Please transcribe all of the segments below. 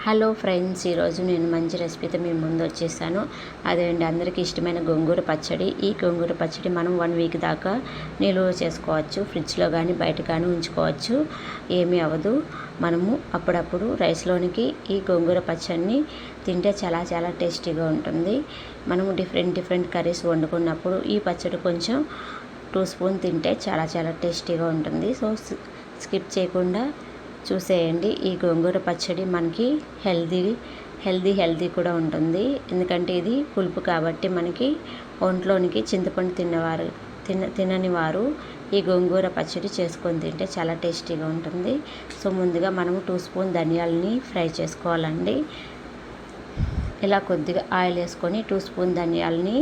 Hello friends, ఈరోజు నేను మంచి రెసిపీతో మీ ముందు వచ్చేసాను. అదేంటి, అందరికీ ఇష్టమైన గోంగూర పచ్చడి. ఈ గోంగూర పచ్చడి మనం 1 వీక్ దాకా నిల్వ చేసుకోవచ్చు. ఫ్రిడ్జ్లో కానీ బయట కానీ ఉంచుకోవచ్చు, ఏమీ అవ్వదు. మనము అప్పుడప్పుడు రైస్లోనికి ఈ గోంగూర పచ్చడిని తింటే చాలా చాలా టేస్టీగా ఉంటుంది. మనము డిఫరెంట్ కర్రీస్ వండుకున్నప్పుడు ఈ పచ్చడి కొంచెం 2 స్పూన్ తింటే చాలా చాలా టేస్టీగా ఉంటుంది. సో స్కిప్ చేయకుండా చూసేయండి. ఈ గోంగూర పచ్చడి మనకి హెల్దీ కూడా ఉంటుంది. ఎందుకంటే ఇది పులుపు కాబట్టి మనకి ఒంట్లోనికి చింతపండు తినని వారు ఈ గోంగూర పచ్చడి చేసుకొని తింటే చాలా టేస్టీగా ఉంటుంది. సో ముందుగా మనము 2 స్పూన్ ధనియాలని ఫ్రై చేసుకోవాలండి. ఇలా కొద్దిగా ఆయిల్ వేసుకొని 2 స్పూన్ ధనియాలని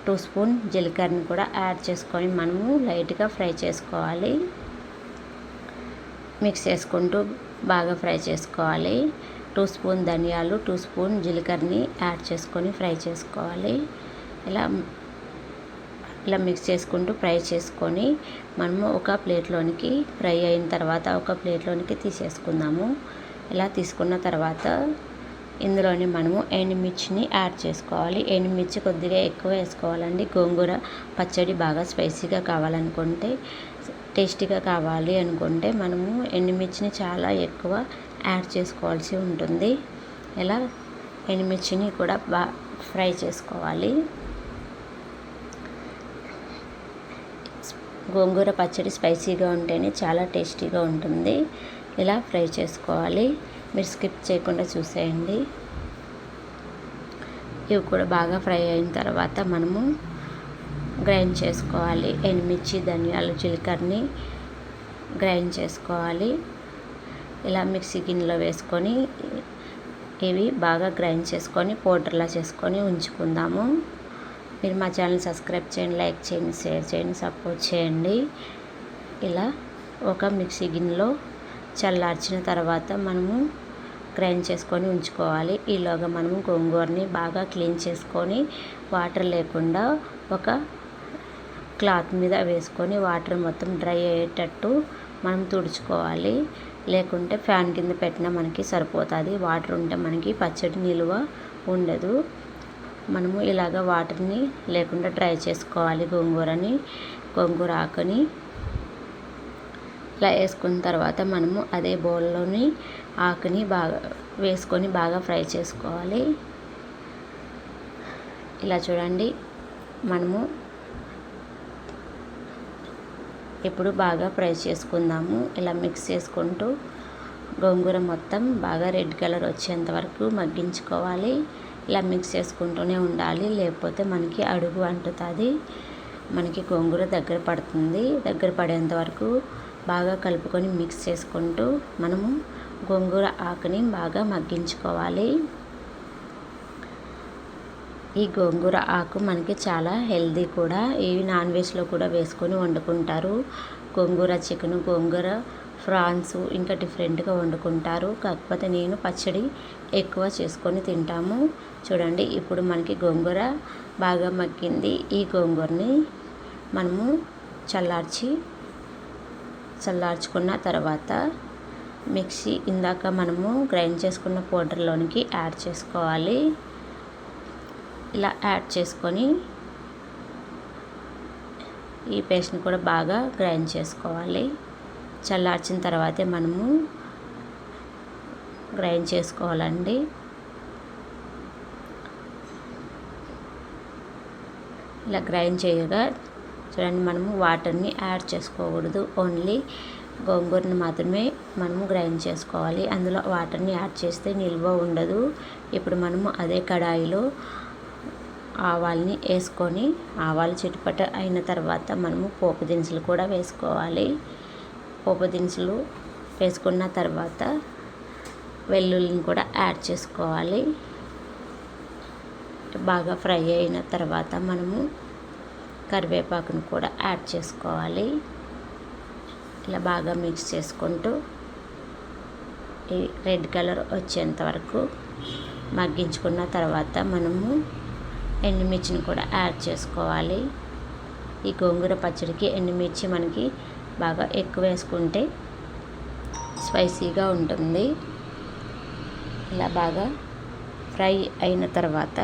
2 స్పూన్ జీలకర్రని కూడా యాడ్ చేసుకొని మనము లైట్గా ఫ్రై చేసుకోవాలి. మిక్స్ చేసుకుంటూ బాగా ఫ్రై చేసుకోవాలి. 2 స్పూన్ ధనియాలు 2 స్పూన్ జీలకర్రని యాడ్ చేసుకొని ఫ్రై చేసుకోవాలి. ఇలా మిక్స్ చేసుకుంటూ ఫ్రై చేసుకొని మనము ఒక ప్లేట్లోనికి ఫ్రై అయిన తర్వాత ఒక ప్లేట్లోనికి తీసేసుకుందాము. ఇలా తీసుకున్న తర్వాత ఇందులోని మనము ఎండుమిర్చిని యాడ్ చేసుకోవాలి. ఎండుమిర్చి కొద్దిగా ఎక్కువ వేసుకోవాలండి. గోంగూర పచ్చడి బాగా స్పైసీగా కావాలనుకుంటే, టేస్టీగా కావాలి అనుకుంటే మనము ఎండుమిర్చిని చాలా ఎక్కువ యాడ్ చేసుకోవాల్సి ఉంటుంది. ఇలా ఎండుమిర్చిని కూడా ఫ్రై చేసుకోవాలి. గోంగూర పచ్చడి స్పైసీగా ఉంటేనే చాలా టేస్టీగా ఉంటుంది. ఇలా ఫ్రై చేసుకోవాలి. మీరు స్కిప్ చేయకుండా చూసేయండి. ఇవి కూడా బాగా ఫ్రై అయిన తర్వాత మనము గ్రైండ్ చేసుకోవాలి. ఎండుమిర్చి, ధనియాలు, జీలకర్రని గ్రైండ్ చేసుకోవాలి. ఇలా మిక్సీ గిన్నెలో వేసుకొని ఇవి బాగా గ్రైండ్ చేసుకొని పౌడర్లా చేసుకొని ఉంచుకుందాము. మీరు మా ఛానల్ సబ్స్క్రైబ్ చేయండి, లైక్ చేయండి, షేర్ చేయండి, సపోర్ట్ చేయండి. ఇలా ఒక మిక్సీ గిన్నెలో చల్లార్చిన తర్వాత మనము గ్రైండ్ చేసుకొని ఉంచుకోవాలి. ఈలోగా మనము గోంగూరని బాగా క్లీన్ చేసుకొని వాటర్ లేకుండా ఒక క్లాత్ మీద వేసుకొని వాటర్ మొత్తం డ్రై అయ్యేటట్టు మనం తుడుచుకోవాలి. లేకుంటే ఫ్యాన్ కింద పెట్టినా మనకి సరిపోతుంది. వాటర్ ఉంటే మనకి పచ్చడి నిలువ ఉండదు. మనము ఇలాగ వాటర్ని లేకుండా డ్రై చేసుకోవాలి. గోంగూర ఆకుని ఇలా వేసుకున్న తర్వాత మనము అదే బౌల్లోని ఆకుని బాగా వేసుకొని బాగా ఫ్రై చేసుకోవాలి. ఇలా చూడండి, మనము ఇప్పుడు బాగా ఫ్రై చేసుకుందాము. ఇలా మిక్స్ చేసుకుంటూ గోంగూర మొత్తం బాగా రెడ్ కలర్ వచ్చేంత వరకు మగ్గించుకోవాలి. ఇలా మిక్స్ చేసుకుంటూనే ఉండాలి, లేకపోతే మనకి అడుగు అంటుతుంది. మనకి గోంగూర దగ్గర పడుతుంది. దగ్గర పడేంత వరకు బాగా కలుపుకొని మిక్స్ చేసుకుంటూ మనము గోంగూర ఆకుని బాగా మగ్గించుకోవాలి. ఈ గోంగూర ఆకు మనకి చాలా హెల్దీ కూడా. ఇవి నాన్ వెజ్లో కూడా వేసుకొని వండుకుంటారు. గోంగూర చికెన్, గోంగూర ఫ్రాన్స్ ఇంకా డిఫరెంట్గా వండుకుంటారు. కాకపోతే నేను పచ్చడి ఎక్కువ చేసుకొని తింటాము. చూడండి, ఇప్పుడు మనకి గోంగూర బాగా మగ్గింది. ఈ గోంగూరని మనము చల్లార్చుకున్న తర్వాత మిక్సీ ఇందాక మనము గ్రైండ్ చేసుకున్న పౌడర్లోనికి యాడ్ చేసుకోవాలి. ఇలా యాడ్ చేసుకొని ఈ పేస్ట్ని కూడా బాగా గ్రైండ్ చేసుకోవాలి. చల్లార్చిన తర్వాతే మనము గ్రైండ్ చేసుకోవాలండి. ఇలా గ్రైండ్ చేయగా చూడండి, మనము వాటర్ని యాడ్ చేసుకోకూడదు. ఓన్లీ గోంగూరని మాత్రమే మనము గ్రైండ్ చేసుకోవాలి. అందులో వాటర్ని యాడ్ చేస్తే నిల్వ ఉండదు. ఇప్పుడు మనము అదే కడాయిలో ఆవాల్ని వేసుకొని ఆవాలు చిటపట అయిన తర్వాత మనము పోపు దినుసులు కూడా వేసుకోవాలి. పోపు దినుసులు వేసుకున్న తర్వాత వెల్లుల్లిని కూడా యాడ్ చేసుకోవాలి. బాగా ఫ్రై అయిన తర్వాత మనము కరివేపాకును కూడా యాడ్ చేసుకోవాలి. ఇలా బాగా మిక్స్ చేసుకుంటూ ఈ రెడ్ కలర్ వచ్చేంత వరకు మగ్గించుకున్న తర్వాత మనము ఎండుమిర్చిని కూడా యాడ్ చేసుకోవాలి. ఈ గోంగూర పచ్చడికి ఎండుమిర్చి మనకి బాగా ఎక్కువ వేసుకుంటే స్పైసీగా ఉంటుంది. ఇలా బాగా ఫ్రై అయిన తర్వాత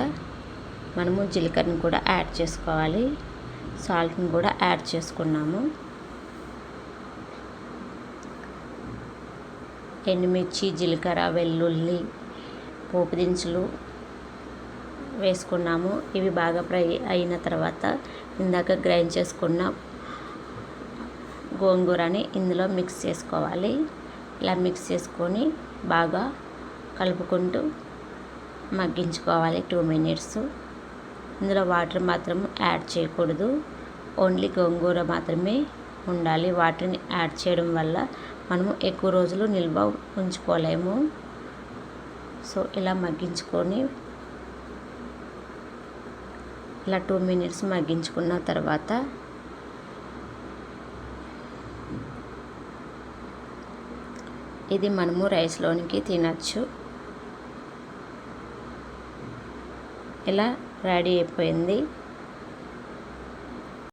మనము జీలకర్రను కూడా యాడ్ చేసుకోవాలి. సాల్ట్ని కూడా యాడ్ చేసుకున్నాము. ఎండుమిర్చి, జీలకర్ర, వెల్లుల్లి, పోపు దినుసులు వేసుకున్నాము. ఇవి బాగా ఫ్రై అయిన తర్వాత ఇందాక గ్రైండ్ చేసుకున్న గోంగూరని ఇందులో మిక్స్ చేసుకోవాలి. ఇలా మిక్స్ చేసుకొని బాగా కలుపుకుంటూ మగ్గించుకోవాలి 2 minutes. ఇందులో వాటర్ మాత్రం యాడ్ చేయకూడదు. ఓన్లీ గోంగూర మాత్రమే ఉండాలి. వాటర్ని యాడ్ చేయడం వల్ల మనము ఎక్కువ రోజులు నిల్వ ఉంచుకోలేము. సో ఇలా మగ్గించుకొని ఇలా 2 minutes మగ్గించుకున్న తర్వాత ఇది మనము రైస్లోనికి తినచ్చు. ఇలా రెడీ అయిపోయింది.